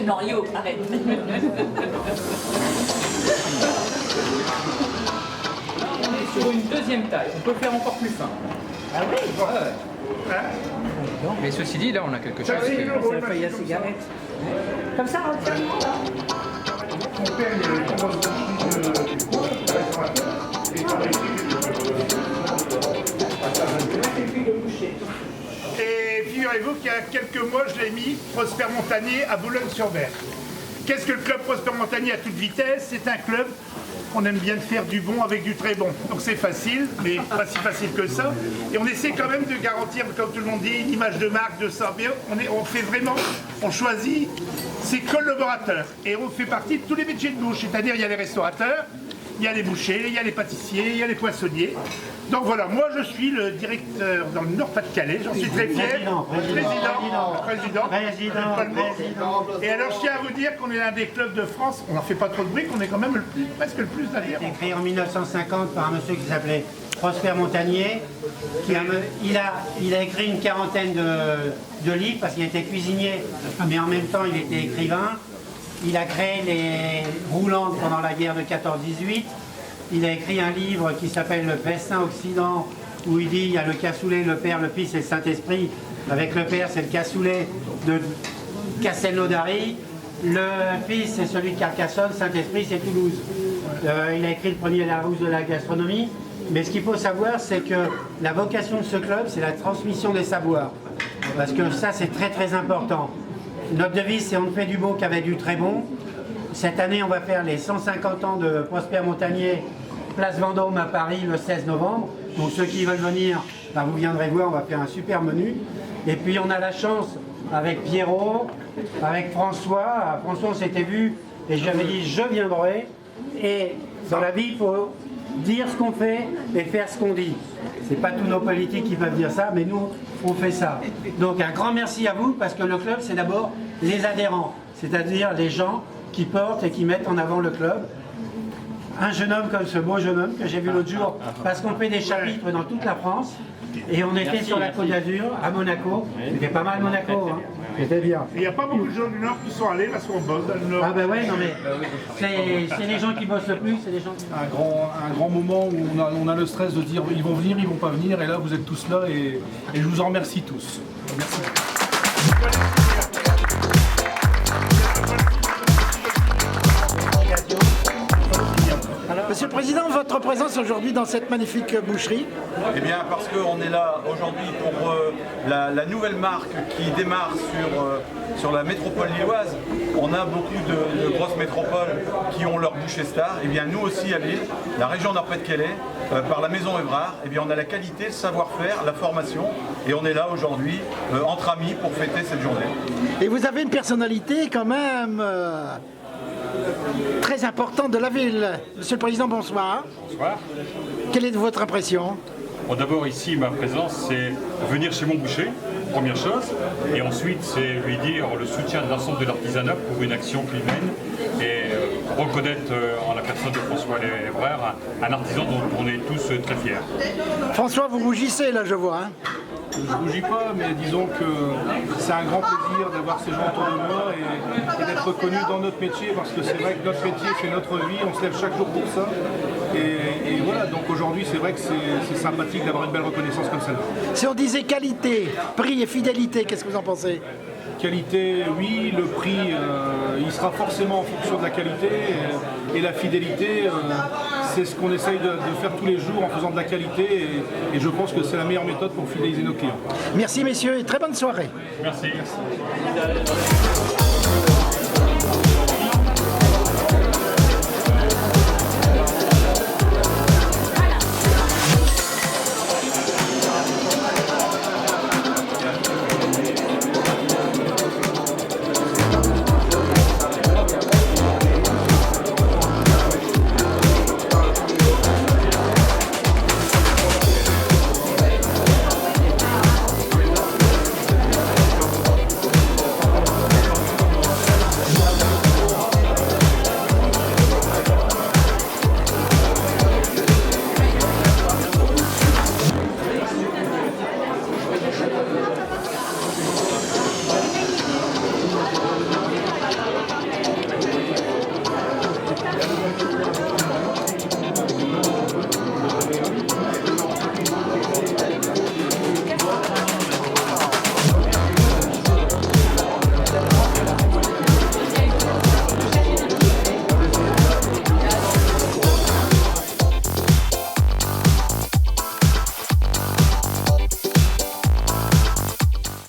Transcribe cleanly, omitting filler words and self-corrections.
Non, Yo, arrête. Sur une deuxième taille, on peut faire encore plus fin. Ah oui. Mais ceci dit, là on a quelque chose. C'est la feuille à cigarette. Comme ça, on tient. Et figurez-vous qu'il y a quelques mois, je l'ai mis, Prosper Montagnier à Boulogne-sur-Mer. Qu'est-ce que le club Prosper Montagnier à toute vitesse? C'est un club qu'on aime bien faire du bon avec du très bon. Donc c'est facile, mais pas si facile que ça. Et on essaie quand même de garantir, comme tout le monde dit, une image de marque, de ça. Mais on fait vraiment, on choisit ses collaborateurs. Et on fait partie de tous les métiers de bouche. C'est-à-dire, il y a les restaurateurs, il y a les bouchers, il y a les pâtissiers, il y a les poissonniers. Donc voilà, moi je suis le directeur dans le Nord-Pas-de-Calais, j'en suis très fier. Président. Et alors je tiens à vous dire qu'on est l'un des clubs de France, on n'en fait pas trop de bruit, qu'on est quand même presque le plus d'adhérents. Il a été créé en 1950 par un monsieur qui s'appelait Prosper Montagnier. Il a écrit une quarantaine de livres parce qu'il était cuisinier, mais en même temps il était écrivain. Il a créé les roulantes pendant la guerre de 14-18. Il a écrit un livre qui s'appelle Le Festin Occident, où il dit il y a le cassoulet, le Père, le Fils et le Saint-Esprit. Avec le Père, c'est le cassoulet de Castelnaudary. Le Fils, c'est celui de Carcassonne. Saint-Esprit, c'est Toulouse. Il a écrit le premier Larousse de la gastronomie. Mais ce qu'il faut savoir, c'est que la vocation de ce club, c'est la transmission des savoirs. Parce que ça, c'est très très important. Notre devise, c'est on ne fait du beau qu'avec du très bon. Cette année, on va faire les 150 ans de Prosper Montagnier, place Vendôme à Paris le 16 novembre. Donc ceux qui veulent venir, ben, vous viendrez voir, on va faire un super menu. Et puis on a la chance avec Pierrot, avec François. François, on s'était vu et j'avais dit je viendrai. Et dans la vie, il faut dire ce qu'on fait et faire ce qu'on dit. C'est pas tous nos politiques qui peuvent dire ça, mais nous, on fait ça. Donc un grand merci à vous parce que le club, c'est d'abord les adhérents, c'est-à-dire les gens qui portent et qui mettent en avant le club. Un jeune homme comme ce beau jeune homme que j'ai vu l'autre jour, parce qu'on fait des chapitres dans toute la France, et on était sur la Côte d'Azur, à Monaco. C'était pas mal Monaco, hein. C'était bien. Il n'y a pas beaucoup de gens du Nord qui sont allés parce qu'on bosse dans le Nord. Ah ben ouais, non mais c'est les gens qui bossent le plus, c'est les gens qui... Un grand moment où on a le stress de dire ils vont venir, ils vont pas venir, et là vous êtes tous là et je vous en remercie tous. Merci. Monsieur le Président, votre présence aujourd'hui dans cette magnifique boucherie? Eh bien parce qu'on est là aujourd'hui pour la nouvelle marque qui démarre sur la métropole lilloise. On a beaucoup de grosses métropoles qui ont leur boucher star. Eh bien nous aussi à Lille, la région Nord-Pas-de-Calais, par la maison Évrard, eh bien on a la qualité, le savoir-faire, la formation, et on est là aujourd'hui entre amis pour fêter cette journée. Et vous avez une personnalité quand même très importante de la ville. Monsieur le Président, bonsoir. Bonsoir. Quelle est votre impression? Bon, d'abord ici, ma présence, c'est venir chez mon boucher, première chose, et ensuite c'est lui dire le soutien de l'ensemble de l'artisanat pour une action qu'il mène, et reconnaître en la personne de François Lévrard un artisan dont on est tous très fiers. François, vous rougissez là, je vois. Hein? Je ne rougis pas, mais disons que c'est un grand plaisir d'avoir ces gens autour de moi et d'être reconnu dans notre métier, parce que c'est vrai que notre métier, c'est notre vie, on se lève chaque jour pour ça. Et voilà, donc aujourd'hui, c'est vrai que c'est sympathique d'avoir une belle reconnaissance comme celle-là. Si on disait qualité, prix et fidélité, qu'est-ce que vous en pensez? Qualité, oui, le prix, il sera forcément en fonction de la qualité, et la fidélité, c'est ce qu'on essaye de faire tous les jours en faisant de la qualité, et je pense que c'est la meilleure méthode pour fidéliser nos clients. Merci messieurs et très bonne soirée. Merci. Merci.